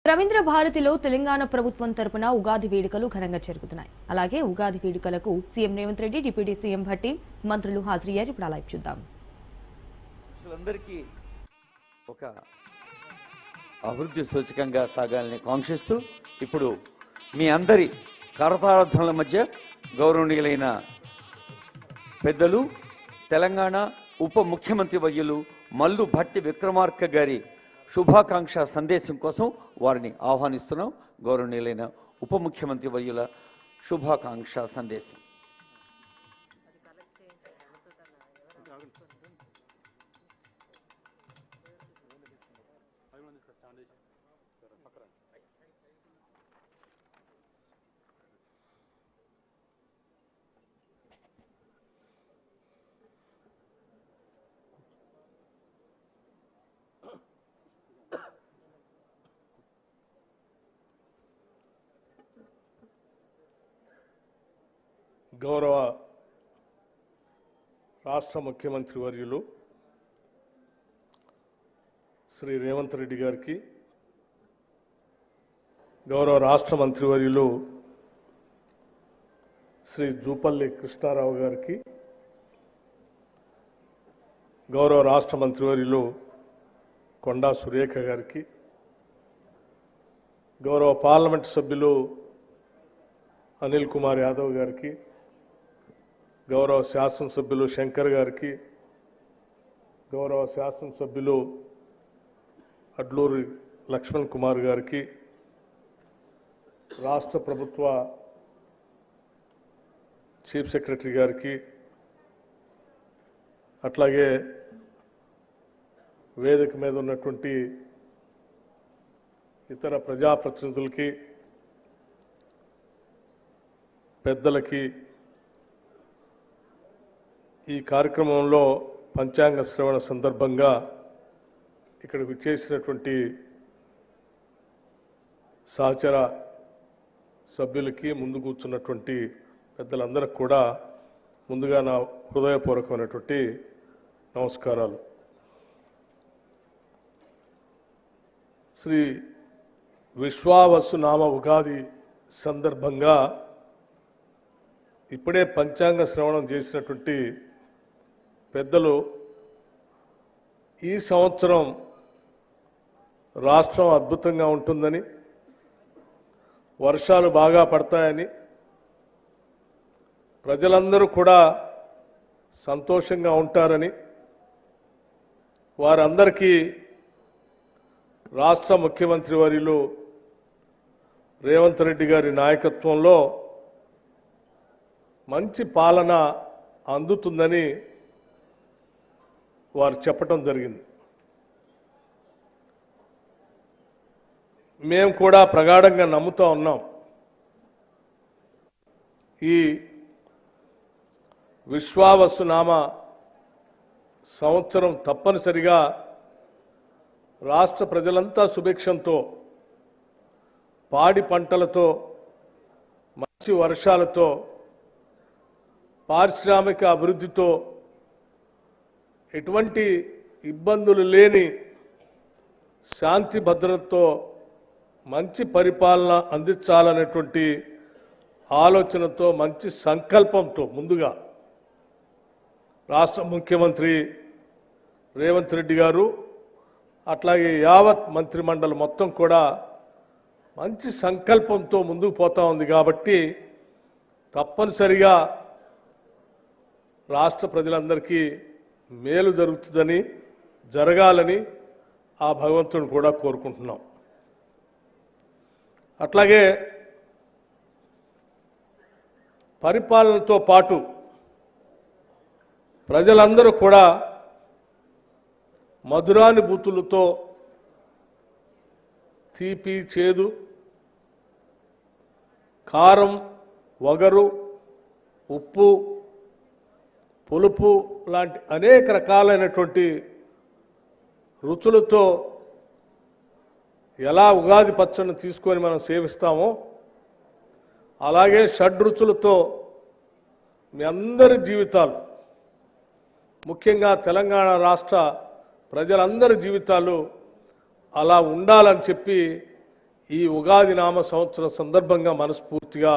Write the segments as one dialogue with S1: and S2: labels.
S1: రవీంద్ర భారతిలో తెలంగాణ ప్రభుత్వం తరపున ఉగాది వేడుకలు ఘనంగా జరుగుతున్నాయి. అలాగే ఉగాది వేడుకలకు CM Revanth Reddy, deputy CM Bhatti, మంత్రులు హాజరయ్యారు. ఇప్పుడు లైవ్ చూద్దాం.
S2: అందరికీ ఒక అభివృద్ధి సూచకంగా సాగాలని కాంక్షిస్తూ ఇప్పుడు మీ అందరి కరతాళధ్వనుల మధ్య గౌరవనీయులైన పెద్దలు తెలంగాణ ఉప ముఖ్యమంత్రి వర్యులు మల్లు భట్టి విక్రమార్క గారి శుభాకాంక్ష సందేశం కోసం వారిని ఆహ్వానిస్తున్నాం. గౌరవనీయులైన ఉప ముఖ్యమంత్రి వర్యుల శుభాకాంక్ష సందేశం.
S3: గౌరవ రాష్ట్ర ముఖ్యమంత్రి వర్యులు శ్రీ రేవంత్ రెడ్డి గారికి, గౌరవ రాష్ట్ర మంత్రివర్యులు శ్రీ జూపల్లి కృష్ణారావు గారికి, గౌరవ రాష్ట్ర మంత్రివర్యులు కొండా సురేఖ గారికి, గౌరవ పార్లమెంట్ సభ్యులు అనిల్ కుమార్ యాదవ్ గారికి, గౌరవ శాసనసభ్యులు శంకర్ గారికి, గౌరవ శాసనసభ్యులు అడ్లూరి లక్ష్మణ్ కుమార్ గారికి, రాష్ట్ర ప్రభుత్వ చీఫ్ సెక్రటరీ గారికి, అట్లాగే వేదిక మీద ఉన్నటువంటి ఇతర ప్రజాప్రతినిధులకి, పెద్దలకి, ఈ కార్యక్రమంలో పంచాంగ శ్రవణ సందర్భంగా ఇక్కడ విచ్చేసినటువంటి సహచర సభ్యులకి, ముందు కూర్చున్నటువంటి పెద్దలందరికీ కూడా ముందుగా నా హృదయపూర్వకమైనటువంటి నమస్కారాలు. శ్రీ విశ్వావసు నామ ఉగాది సందర్భంగా ఇప్పుడే పంచాంగ శ్రవణం చేసినటువంటి పెద్దలు ఈ సంవత్సరం రాష్ట్రం అద్భుతంగా ఉంటుందని, వర్షాలు బాగా పడతాయని, ప్రజలందరూ కూడా సంతోషంగా ఉంటారని, వారందరికీ రాష్ట్ర ముఖ్యమంత్రి వర్యులు రేవంత్ రెడ్డి గారి నాయకత్వంలో మంచి పాలన అందుతుందని వారు చెప్పటం జరిగింది. మేము కూడా ప్రగాఢంగా నమ్ముతూ ఉన్నాం. ఈ విశ్వావసునామ సంవత్సరం తప్పనిసరిగా రాష్ట్ర ప్రజలంతా సుభిక్షంతో, పాడి పంటలతో, మంచి వర్షాలతో, పారిశ్రామిక అభివృద్ధితో, ఎటువంటి ఇబ్బందులు లేని శాంతి భద్రతతో మంచి పరిపాలన అందించాలనేటువంటి ఆలోచనతో, మంచి సంకల్పంతో ముందుగా రాష్ట్ర ముఖ్యమంత్రి రేవంత్ రెడ్డి గారు, అట్లాగే యావత్ మంత్రిమండలి మొత్తం కూడా మంచి సంకల్పంతో ముందుకు పోతా ఉంది. కాబట్టి తప్పనిసరిగా రాష్ట్ర ప్రజలందరికీ మేలు జరుగుతుందని, జరగాలని ఆ భగవంతుని కూడా కోరుకుంటున్నాం. అట్లాగే పరిపాలనతో పాటు ప్రజలందరూ కూడా మధురానుభూతులతో తీపి, చేదు, కారం, వగరు, ఉప్పు, పులుపు లాంటి అనేక రకాలైనటువంటి రుచులతో ఎలా ఉగాది పచ్చడిని తీసుకొని మనం సేవిస్తామో, అలాగే షడ్రుచులతో మీ అందరి జీవితాలు, ముఖ్యంగా తెలంగాణ రాష్ట్ర ప్రజలందరి జీవితాలు అలా ఉండాలని చెప్పి ఈ ఉగాది నామ సంవత్సరం సందర్భంగా మనస్ఫూర్తిగా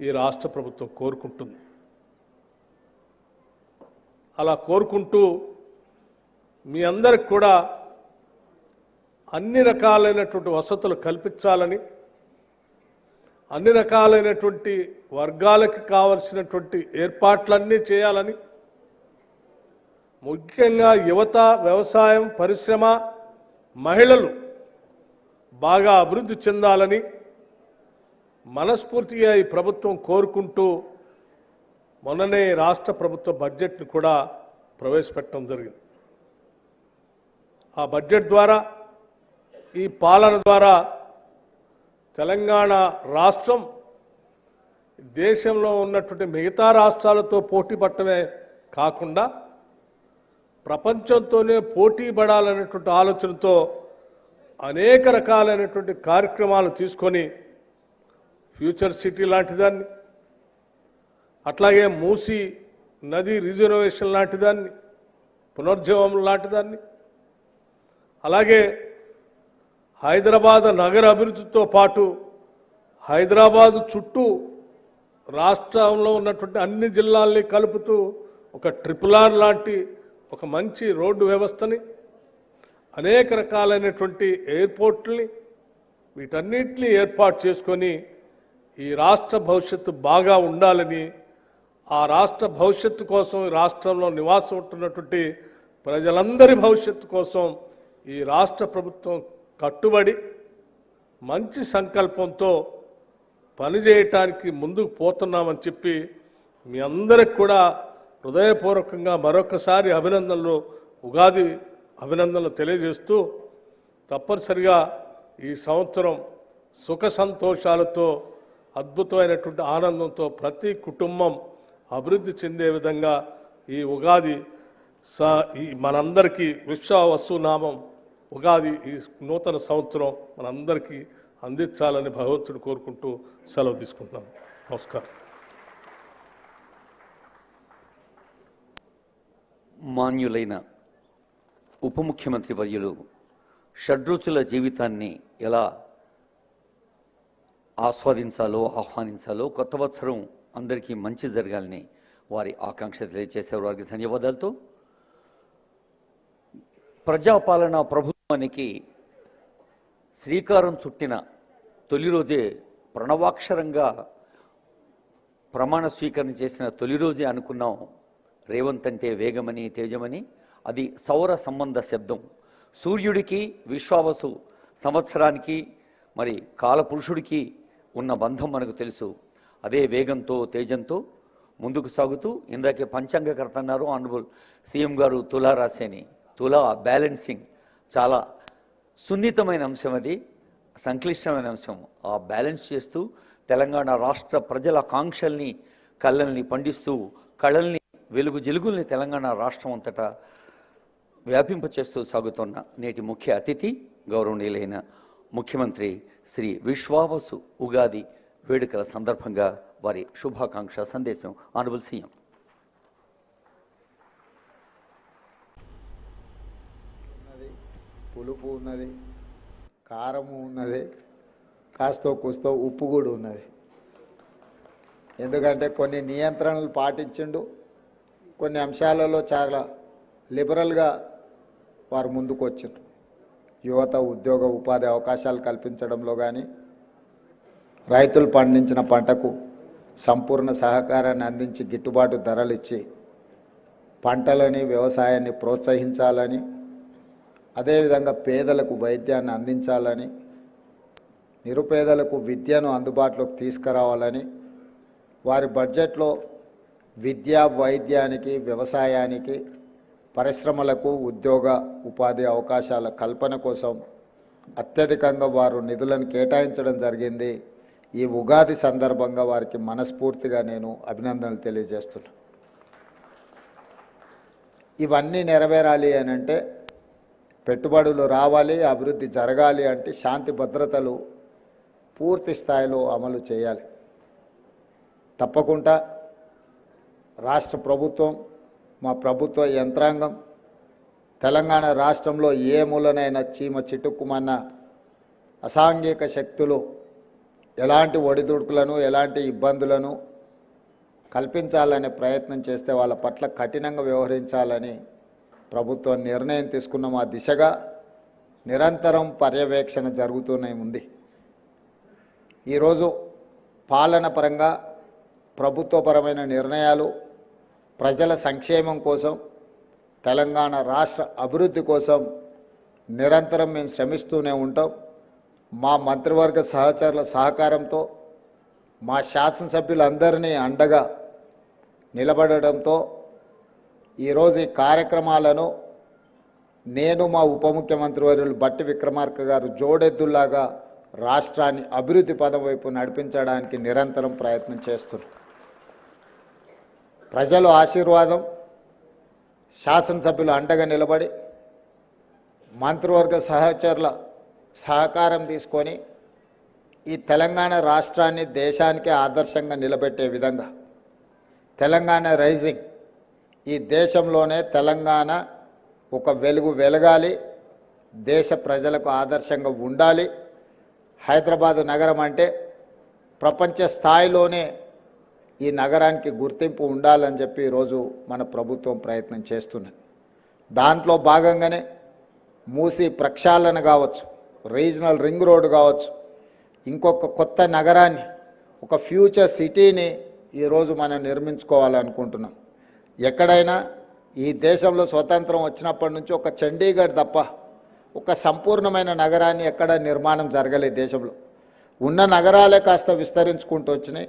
S3: ఈ రాష్ట్ర ప్రభుత్వం కోరుకుంటుంది. అలా కోరుకుంటూ మీ అందరికి కూడా అన్ని రకాలైనటువంటి వసతులు కల్పించాలని, అన్ని రకాలైనటువంటి వర్గాలకి కావలసినటువంటి ఏర్పాట్లన్నీ చేయాలని, ముఖ్యంగా యువత, వ్యవసాయం, పరిశ్రమ, మహిళలు బాగా అభివృద్ధి చెందాలని మనస్ఫూర్తిగా ఈ ప్రభుత్వం కోరుకుంటూ మొన్ననే రాష్ట్ర ప్రభుత్వ బడ్జెట్ని కూడా ప్రవేశపెట్టడం జరిగింది. ఆ బడ్జెట్ ద్వారా, ఈ పాలన ద్వారా తెలంగాణ రాష్ట్రం దేశంలో ఉన్నటువంటి మిగతా రాష్ట్రాలతో పోటీ పట్టమే కాకుండా ప్రపంచంతోనే పోటీ పడాలనేటువంటి ఆలోచనతో అనేక రకాలైనటువంటి కార్యక్రమాలు తీసుకొని ఫ్యూచర్ సిటీ లాంటి దాన్ని, అట్లాగే మూసీ నది రిజర్వేషన్ లాంటి దాన్ని, పునర్జీవం లాంటి దాన్ని, అలాగే హైదరాబాద్ నగర అభివృద్ధితో పాటు హైదరాబాదు చుట్టూ రాష్ట్రంలో ఉన్నటువంటి అన్ని జిల్లాల్ని కలుపుతూ ఒక ట్రిపుల్ R లాంటి ఒక మంచి రోడ్డు వ్యవస్థని, అనేక రకాలైనటువంటి ఎయిర్పోర్ట్లని, వీటన్నిటిని ఏర్పాటు చేసుకొని ఈ రాష్ట్ర భవిష్యత్తు బాగా ఉండాలని, ఆ రాష్ట్ర భవిష్యత్తు కోసం, ఈ రాష్ట్రంలో నివాసం ఉంటున్నటువంటి ప్రజలందరి భవిష్యత్తు కోసం ఈ రాష్ట్ర ప్రభుత్వం కట్టుబడి మంచి సంకల్పంతో పనిచేయటానికి ముందుకు పోతున్నామని చెప్పి మీ అందరికి కూడా హృదయపూర్వకంగా మరొకసారి అభినందనలు, ఉగాది అభినందనలు తెలియజేస్తూ, తప్పనిసరిగా ఈ సంవత్సరం సుఖ సంతోషాలతో, అద్భుతమైనటువంటి ఆనందంతో ప్రతి కుటుంబం అభివృద్ధి చెందే విధంగా ఈ ఉగాది ఈ మనందరికీ విశ్వావసునామం ఉగాది ఈ నూతన సంవత్సరం మనందరికీ అందించాలని భగవంతుడు కోరుకుంటూ సెలవు తీసుకుంటున్నాను. నమస్కారం.
S2: మాన్యులైన ఉప ముఖ్యమంత్రి వర్యులు షడ్రుచుల జీవితాన్ని ఎలా ఆస్వాదించాలో, ఆహ్వానించాలో, కొత్త సంవత్సరం అందరికీ మంచి జరగాలని వారి ఆకాంక్ష తెలియజేసేవారు. వారికి ధన్యవాదాలతో ప్రజాపాలన ప్రభుత్వానికి శ్రీకారం చుట్టిన తొలి రోజే, ప్రణవాక్షరంగా ప్రమాణ స్వీకరణ చేసిన తొలి రోజే అనుకున్నాం రేవంత్ అంటే వేగమని, తేజమని. అది సౌర సంబంధ శబ్దం. సూర్యుడికి, విశ్వావసు సంవత్సరానికి, మరి కాలపురుషుడికి ఉన్న బంధం మనకు తెలుసు. అదే వేగంతో, తేజంతో ముందుకు సాగుతూ, ఇందాకే పంచాంగకర్త అన్నారు ఆనరబుల్ సీఎం గారు, తులారాశి అని. తులా బ్యాలెన్సింగ్ చాలా సున్నితమైన అంశం, అది సంక్లిష్టమైన అంశం. ఆ బ్యాలెన్స్ చేస్తూ తెలంగాణ రాష్ట్ర ప్రజల కాంక్షల్ని, కళ్ళల్ని పండిస్తూ, కళల్ని, వెలుగు జిలుగుల్ని తెలంగాణ రాష్ట్రం అంతటా వ్యాపింపచేస్తూ సాగుతున్న నేటి ముఖ్య అతిథి గౌరవనీయులైన ముఖ్యమంత్రి శ్రీ విశ్వావసు ఉగాది వేడుకల సందర్భంగా వారి శుభాకాంక్ష సందేశం. Honourable CM.
S4: పులుపు ఉన్నది, కారము ఉన్నది, కాస్తో కూస్తో ఉప్పు కూడా ఉన్నది. ఎందుకంటే కొన్ని నియంత్రణలు పాటించిండు, కొన్ని అంశాలలో చాలా లిబరల్గా వారు ముందుకు వచ్చిండ్రు. యువత ఉద్యోగ ఉపాధి అవకాశాలు కల్పించడంలో కానీ, రైతులు పండించిన పంటకు సంపూర్ణ సహకారాన్ని అందించి గిట్టుబాటు ధరలు ఇచ్చి పంటలని, వ్యవసాయాన్ని ప్రోత్సహించాలని, అదేవిధంగా పేదలకు వైద్యాన్ని అందించాలని, నిరుపేదలకు విద్యను అందుబాటులోకి తీసుకురావాలని వారి బడ్జెట్లో విద్య, వైద్యానికి, వ్యవసాయానికి, పరిశ్రమలకు ఉద్యోగ ఉపాధి అవకాశాల కల్పన కోసం అత్యధికంగా వారు నిధులను కేటాయించడం జరిగింది. ఈ ఉగాది సందర్భంగా వారికి మనస్ఫూర్తిగా నేను అభినందనలు తెలియజేస్తున్నాను. ఇవన్నీ నెరవేరాలి అని అంటే, పెట్టుబడులు రావాలి, అభివృద్ధి జరగాలి అంటే శాంతి భద్రతలు పూర్తి స్థాయిలో అమలు చేయాలి. తప్పకుండా రాష్ట్ర ప్రభుత్వం, మా ప్రభుత్వ యంత్రాంగం తెలంగాణ రాష్ట్రంలో ఏ మూలనైనా చీమ చిటుక్కుమన్న అసాంఘిక శక్తులు ఎలాంటి ఒడిదుడుకులను ఎలాంటి ఇబ్బందులను కల్పించాలనే ప్రయత్నం చేస్తే వాళ్ళ పట్ల కఠినంగా వ్యవహరించాలని ప్రభుత్వం నిర్ణయం తీసుకున్నాం. ఆ దిశగా నిరంతరం పర్యవేక్షణ జరుగుతూనే ఉంది. ఈరోజు పాలన పరంగా ప్రభుత్వపరమైన నిర్ణయాలు ప్రజల సంక్షేమం కోసం తెలంగాణ రాష్ట్ర అభివృద్ధి కోసం నిరంతరం మేము శ్రమిస్తూనే ఉంటాం. మా మంత్రివర్గ సహచరుల సహకారంతో మా శాసనసభ్యులందరినీ అండగా నిలబడడంతో ఈరోజు ఈ కార్యక్రమాలను నేను మా ఉప ముఖ్యమంత్రి వర్యులు బట్టి విక్రమార్క గారు జోడెద్దుల్లాగా రాష్ట్రాన్ని అభివృద్ధి పదం వైపు నడిపించడానికి నిరంతరం ప్రయత్నం చేస్తున్నారు. ప్రజల ఆశీర్వాదం, శాసనసభ్యులు అండగా నిలబడి మంత్రివర్గ సహచరుల సహకారం తీసుకొని ఈ తెలంగాణ రాష్ట్రాన్ని దేశానికి ఆదర్శంగా నిలబెట్టే విధంగా తెలంగాణ రైజింగ్, ఈ దేశంలోనే తెలంగాణ ఒక వెలుగు వెలగాలి, దేశ ప్రజలకు ఆదర్శంగా ఉండాలి. హైదరాబాదు నగరం అంటే ప్రపంచ స్థాయిలోనే ఈ నగరానికి గుర్తింపు ఉండాలని చెప్పి ఈరోజు మన ప్రభుత్వం ప్రయత్నం చేస్తున్నది. దాంట్లో భాగంగానే మూసీ ప్రక్షాళన కావచ్చు, రీజనల్ రింగ్ రోడ్ కావచ్చు, ఇంకొక కొత్త నగరాన్ని, ఒక ఫ్యూచర్ సిటీని ఈరోజు మనం నిర్మించుకోవాలనుకుంటున్నాం. ఎక్కడైనా ఈ దేశంలో స్వతంత్రం వచ్చినప్పటి నుంచి ఒక చండీగఢ్ తప్ప ఒక సంపూర్ణమైన నగరాన్ని ఎక్కడ నిర్మాణం జరగలేదు. దేశంలో ఉన్న నగరాలే కాస్త విస్తరించుకుంటూ వచ్చినాయి.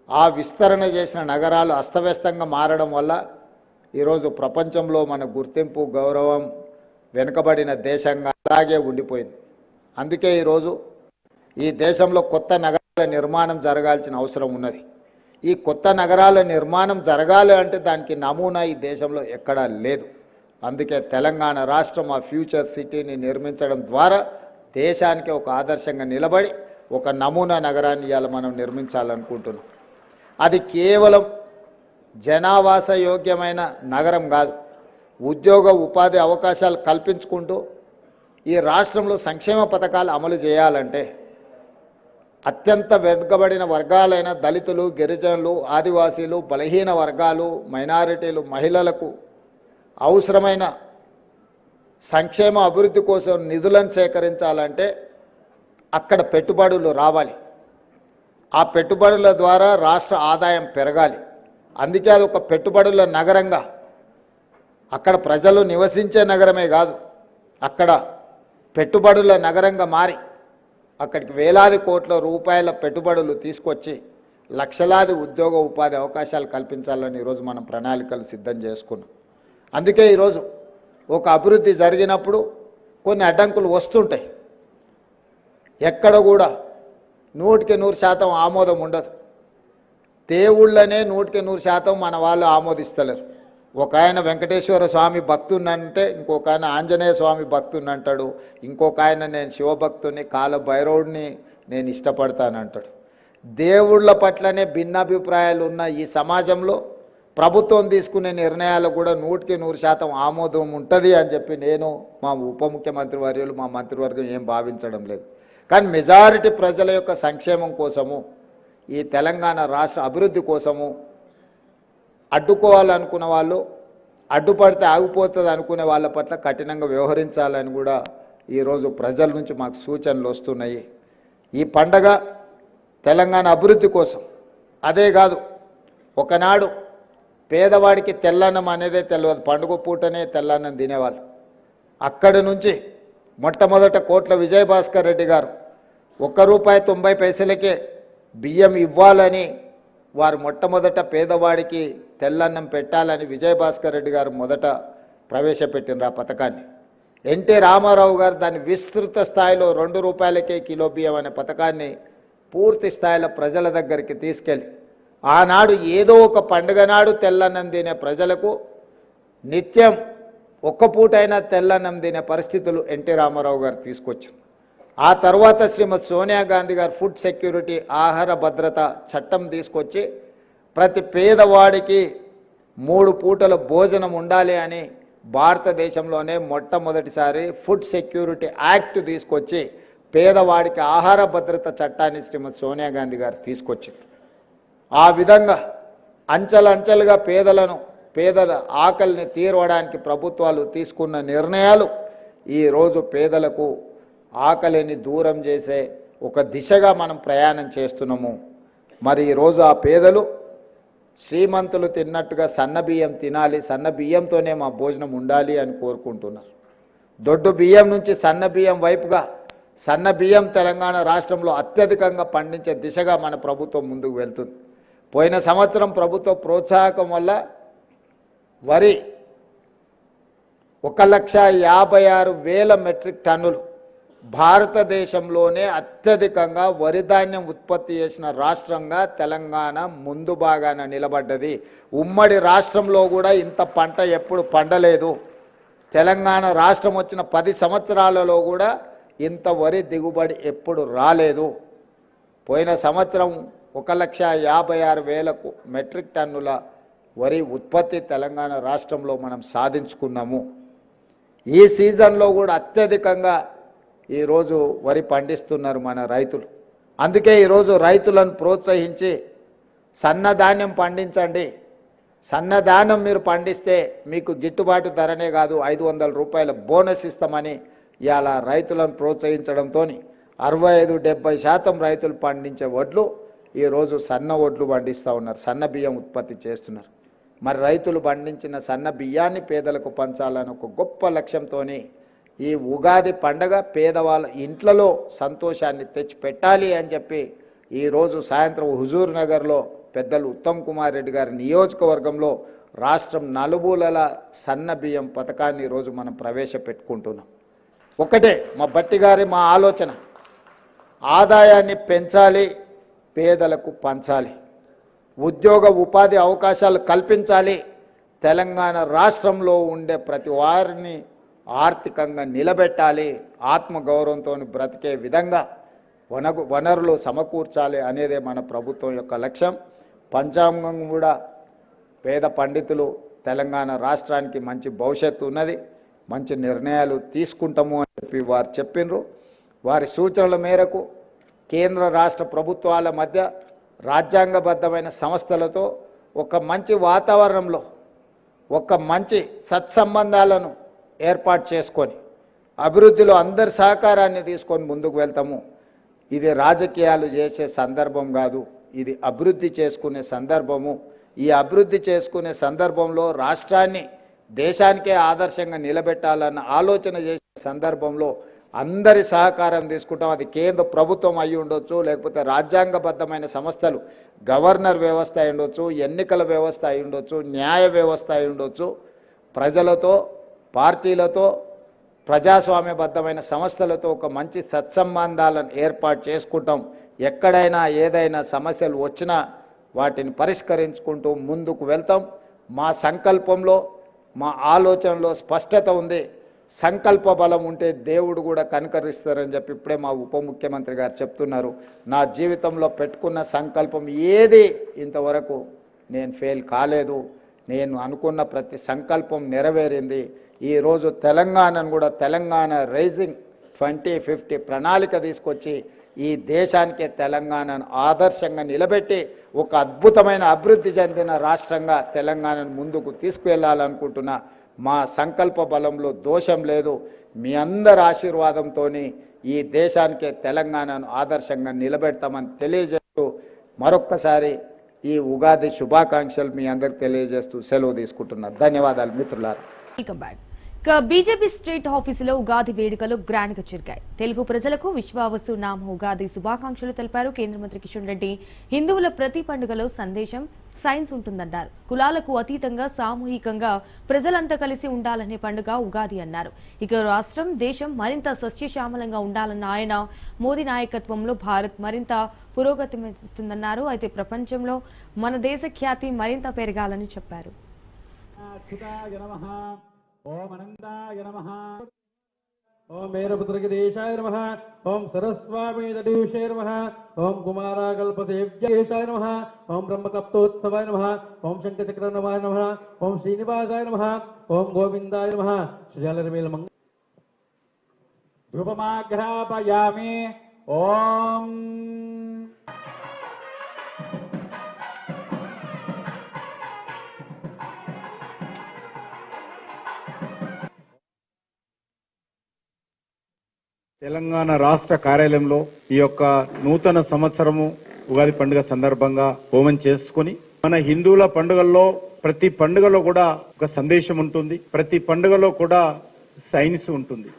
S4: ఆ విస్తరణ చేసిన నగరాలు అస్తవ్యస్తంగా మారడం వల్ల ఈరోజు ప్రపంచంలో మన గుర్తింపు, గౌరవం వెనుకబడిన దేశంగా అలాగే ఉండిపోయింది. అందుకే ఈరోజు ఈ దేశంలో కొత్త నగరాల నిర్మాణం జరగాల్సిన అవసరం ఉన్నది. ఈ కొత్త నగరాల నిర్మాణం జరగాలి అంటే దానికి నమూనా ఈ దేశంలో ఎక్కడా లేదు. అందుకే తెలంగాణ రాష్ట్రం ఆ ఫ్యూచర్ సిటీని నిర్మించడం ద్వారా దేశానికి ఒక ఆదర్శంగా నిలబడి ఒక నమూనా నగరాన్ని ఇవాళ మనం నిర్మించాలనుకుంటున్నాం. అది కేవలం జనావాస యోగ్యమైన నగరం కాదు, ఉద్యోగ ఉపాధి అవకాశాలు కల్పించుకుంటూ ఈ రాష్ట్రంలో సంక్షేమ పథకాలు అమలు చేయాలంటే అత్యంత వెనుకబడిన వర్గాలైన దళితులు, గిరిజనులు, ఆదివాసీలు, బలహీన వర్గాలు, మైనారిటీలు, మహిళలకు అవసరమైన సంక్షేమ అభివృద్ధి కోసం నిధులను సేకరించాలంటే అక్కడ పెట్టుబడులు రావాలి. ఆ పెట్టుబడుల ద్వారా రాష్ట్ర ఆదాయం పెరగాలి. అందుకే అది ఒక పెట్టుబడుల నగరంగా, అక్కడ ప్రజలు నివసించే నగరమే కాదు, అక్కడ పెట్టుబడుల నగరంగా మారి అక్కడికి వేలాది కోట్ల రూపాయల పెట్టుబడులు తీసుకొచ్చి లక్షలాది ఉద్యోగ ఉపాధి అవకాశాలు కల్పించాలని ఈరోజు మనం ప్రణాళికలు సిద్ధం చేసుకున్నాం. అందుకే ఈరోజు ఒక అభివృద్ధి జరిగినప్పుడు కొన్ని అడ్డంకులు వస్తుంటాయి. ఎక్కడ కూడా 100% ఆమోదం ఉండదు. దేవుళ్ళనే 100% మన వాళ్ళు ఆమోదిస్తలేరు. ఒక ఆయన వెంకటేశ్వర స్వామి భక్తున్నంటే ఇంకొక ఆయన ఆంజనేయ స్వామి భక్తున్నంటాడు, ఇంకొక ఆయన నేను శివభక్తుని, కాల భైరవుడిని నేను ఇష్టపడతానంటాడు. దేవుళ్ళ పట్లనే భిన్నాభిప్రాయాలు ఉన్న ఈ సమాజంలో ప్రభుత్వం తీసుకునే నిర్ణయాలు కూడా 100% ఆమోదం ఉంటుంది అని చెప్పి నేను, మా ఉప ముఖ్యమంత్రి వర్యులు, మా మంత్రివర్గం ఏం భావించడం లేదు. కానీ మెజారిటీ ప్రజల యొక్క సంక్షేమం కోసము, ఈ తెలంగాణ రాష్ట్ర అభివృద్ధి కోసము అడ్డుకోవాలనుకున్న వాళ్ళు, అడ్డుపడితే ఆగిపోతుంది అనుకునే వాళ్ళ పట్ల కఠినంగా వ్యవహరించాలని కూడా ఈరోజు ప్రజల నుంచి మాకు సూచనలు వస్తున్నాయి. ఈ పండగ తెలంగాణ అభివృద్ధి కోసం. అదే కాదు, ఒకనాడు పేదవాడికి తెల్లన్నం అనేదే తెలియదు, పండుగ పూటనే తెల్లన్నం తినేవాళ్ళు. అక్కడి నుంచి మొట్టమొదట కోట్ల విజయభాస్కర్ రెడ్డి గారు ₹1.90 బియ్యం ఇవ్వాలని వారు మొట్టమొదట పేదవాడికి తెల్లన్నం పెట్టాలని విజయభాస్కర్ రెడ్డి గారు మొదట ప్రవేశపెట్టినారు ఆ పథకాన్ని. ఎన్టీ రామారావు గారు దాన్ని విస్తృత స్థాయిలో ₹2 కిలో బియ్యం అనే పథకాన్ని పూర్తి స్థాయిలో ప్రజల దగ్గరికి తీసుకెళ్ళి ఆనాడు ఏదో ఒక పండుగ నాడు తెల్లన్నం తినే ప్రజలకు నిత్యం ఒక్క పూటైనా తెల్లన్నం తినే పరిస్థితులు ఎన్టీ రామారావు గారు తీసుకొచ్చారు. ఆ తర్వాత శ్రీమతి సోనియా గాంధీ గారు ఫుడ్ సెక్యూరిటీ, ఆహార భద్రత చట్టం తీసుకొచ్చి ప్రతి పేదవాడికి 3 పూటల భోజనం ఉండాలి అని భారతదేశంలోనే మొట్టమొదటిసారి ఫుడ్ సెక్యూరిటీ యాక్ట్ తీసుకొచ్చి పేదవాడికి ఆహార భద్రత చట్టాన్ని శ్రీమతి సోనియా గాంధీ గారు తీసుకొచ్చింది. ఆ విధంగా అంచెలంచెలుగా పేదల ఆకలిని తీర్చడానికి ప్రభుత్వాలు తీసుకున్న నిర్ణయాలు ఈరోజు పేదలకు ఆకలిని దూరం చేసే ఒక దిశగా మనం ప్రయాణం చేస్తున్నాము. మరి ఈరోజు ఆ పేదలు శ్రీమంతులు తిన్నట్టుగా సన్న బియ్యం తినాలి, సన్న బియ్యంతోనే మా భోజనం ఉండాలి అని కోరుకుంటున్నారు. దొడ్డు బియ్యం నుంచి సన్న బియ్యం వైపుగా సన్న బియ్యం తెలంగాణ రాష్ట్రంలో అత్యధికంగా పండించే దిశగా మన ప్రభుత్వం ముందుకు వెళ్తుంది. పోయిన సంవత్సరం ప్రభుత్వ ప్రోత్సాహకం వల్ల వరి 1,56,000 మెట్రిక్ టన్నులు భారతదేశంలోనే అత్యధికంగా వరి ధాన్యం ఉత్పత్తి చేసిన రాష్ట్రంగా తెలంగాణ ముందు భాగాన నిలబడ్డది. ఉమ్మడి రాష్ట్రంలో కూడా ఇంత పంట ఎప్పుడు పండలేదు. తెలంగాణ రాష్ట్రం వచ్చిన 10 సంవత్సరాలలో కూడా ఇంత వరి దిగుబడి ఎప్పుడు రాలేదు. పోయిన సంవత్సరం 1,56,000 మెట్రిక్ టన్నుల వరి ఉత్పత్తి తెలంగాణ రాష్ట్రంలో మనం సాధించుకున్నాము. ఈ సీజన్లో కూడా అత్యధికంగా ఈరోజు వరి పండిస్తున్నారు మన రైతులు. అందుకే ఈరోజు రైతులను ప్రోత్సహించి సన్నధాన్యం పండించండి, సన్నధాన్యం మీరు పండిస్తే మీకు గిట్టుబాటు ధరనే కాదు 500 రూపాయల బోనస్ ఇస్తామని ఇవాళ రైతులను ప్రోత్సహించడంతో 65-70% రైతులు పండించే వడ్లు ఈరోజు సన్న వడ్లు పండిస్తూ ఉన్నారు, సన్న బియ్యం ఉత్పత్తి చేస్తున్నారు. మరి రైతులు పండించిన సన్న బియ్యాన్ని పేదలకు పంచాలని ఒక గొప్ప లక్ష్యంతో ఈ ఉగాది పండగ పేదవాళ్ళ ఇంట్లలో సంతోషాన్ని తెచ్చి పెట్టాలి అని చెప్పి ఈరోజు సాయంత్రం హుజూర్ నగర్లో పెద్దలు ఉత్తమ్ కుమార్ రెడ్డి గారి నియోజకవర్గంలో రాష్ట్రం నలుమూలల సన్న బియ్యం పథకాన్ని ఈరోజు మనం ప్రవేశపెట్టుకుంటున్నాం. ఒకటే మా ఆలోచన, ఆదాయాన్ని పెంచాలి, పేదలకు పంచాలి, ఉద్యోగ ఉపాధి అవకాశాలు కల్పించాలి, తెలంగాణ రాష్ట్రంలో ఉండే ప్రతి వారిని ఆర్థికంగా నిలబెట్టాలి, ఆత్మగౌరవంతో బ్రతికే విధంగా వనరులు సమకూర్చాలి అనేదే మన ప్రభుత్వం యొక్క లక్ష్యం. పంచాంగం కూడా పేద పండితులు తెలంగాణ రాష్ట్రానికి మంచి భవిష్యత్తు ఉన్నది, మంచి నిర్ణయాలు తీసుకుంటాము అని చెప్పి వారు చెప్పినారు. వారి సూచనల మేరకు కేంద్ర రాష్ట్ర ప్రభుత్వాల మధ్య రాజ్యాంగబద్ధమైన సంస్థలతో ఒక మంచి వాతావరణంలో ఒక మంచి సత్సంబంధాలను ఏర్పాటు చేసుకొని అభివృద్ధిలో అందరి సహకారాన్ని తీసుకొని ముందుకు వెళ్తాము. ఇది రాజకీయాలు చేసే సందర్భం కాదు, ఇది అభివృద్ధి చేసుకునే సందర్భము. ఈ అభివృద్ధి చేసుకునే సందర్భంలో రాష్ట్రాన్ని దేశానికే ఆదర్శంగా నిలబెట్టాలన్న ఆలోచన చేసే సందర్భంలో అందరి సహకారం తీసుకుంటాం. అది కేంద్ర ప్రభుత్వం అయి ఉండొచ్చు, లేకపోతే రాజ్యాంగబద్ధమైన సంస్థలు, గవర్నర్ వ్యవస్థ అయి ఉండొచ్చు, ఎన్నికల వ్యవస్థ అయి ఉండొచ్చు, న్యాయ వ్యవస్థ అయి ఉండొచ్చు. ప్రజలతో, పార్టీలతో, ప్రజాస్వామ్యబద్ధమైన సంస్థలతో ఒక మంచి సత్సంబంధాలను ఏర్పాటు చేసుకుంటాం. ఎక్కడైనా ఏదైనా సమస్యలు వచ్చినా వాటిని పరిష్కరించుకుంటూ ముందుకు వెళ్తాం. మా సంకల్పంలో, మా ఆలోచనలో స్పష్టత ఉంది. సంకల్ప బలం ఉంటే దేవుడు కూడా కనుకరిస్తారని చెప్పి ఇప్పుడే మా ఉప ముఖ్యమంత్రి గారు చెప్తున్నారు. నా జీవితంలో పెట్టుకున్న సంకల్పం ఏది ఇంతవరకు నేను ఫెయిల్ కాలేదు. నేను అనుకున్న ప్రతి సంకల్పం నెరవేరింది. ఈరోజు తెలంగాణను కూడా తెలంగాణ రైజింగ్ 2050 ప్రణాళిక తీసుకొచ్చి ఈ దేశానికే తెలంగాణను ఆదర్శంగా నిలబెట్టి ఒక అద్భుతమైన అభివృద్ధి చెందిన రాష్ట్రంగా తెలంగాణను ముందుకు తీసుకువెళ్ళాలనుకుంటున్నా. మా సంకల్ప బలంలో దోషం లేదు. మీ అందరి ఆశీర్వాదంతో ఈ దేశానికే తెలంగాణను ఆదర్శంగా నిలబెడతామని తెలియజేస్తూ మరొక్కసారి ఈ ఉగాది శుభాకాంక్షలు మీ అందరికి తెలియజేస్తూ సెలవు తీసుకుంటున్నారు. ధన్యవాదాలు మిత్రులారా.
S1: Welcome back. బీజేపీ స్టేట్ ఆఫీసులో ఉగాది వేడుకలు గ్రాండ్ గా జరిగాయి. తెలుగు ప్రజలకు విశ్వావసు నామ ఉగాది శుభాకాంక్షలు తెలిపారు కేంద్ర మంత్రి కిషన్ రెడ్డి. హిందువుల ప్రతి పండుగలో సందేశం, సైన్స్ ఉంటుందన్నారు. కులాలకు అతీతంగా సామూహికంగా ప్రజలంతా కలిసి ఉండాలనే పండుగ ఉగాది అన్నారు. ఇక రాష్ట్రం, దేశం మరింత సస్యశ్యామలంగా ఉండాలన్న ఆయన, మోదీ నాయకత్వంలో భారత్ మరింత పురోగతిస్తుందన్నారు. అయితే ప్రపంచంలో మన దేశ ఖ్యాతి మరింత పెరగాలని చెప్పారు.
S5: ओम अनंताय नमः ओम मेरपुत्रगिरीशाय नमः ओम सरस्वामीतटीशाय नमः ओम कुमाराकल्पसेव्येशाय नमः ओम ब्रह्मकप्तोत्सवाय नमः ओम शंखचक्रनवाय नमः ओम श्रीनिवासाय नमः ओम गोविंदाय नमः श्रीजालरमेल ధూపమాఘ్రాపయామి. ఓం తెలంగాణ రాష్ట్ర కార్యాలయంలో ఈ యొక్క నూతన సంవత్సరము ఉగాది పండుగ సందర్భంగా హోమం చేసుకుని, మన హిందువుల పండుగల్లో ప్రతి పండుగలో కూడా ఒక సందేశం ఉంటుంది, ప్రతి పండుగలో కూడా సైన్స్ ఉంటుంది.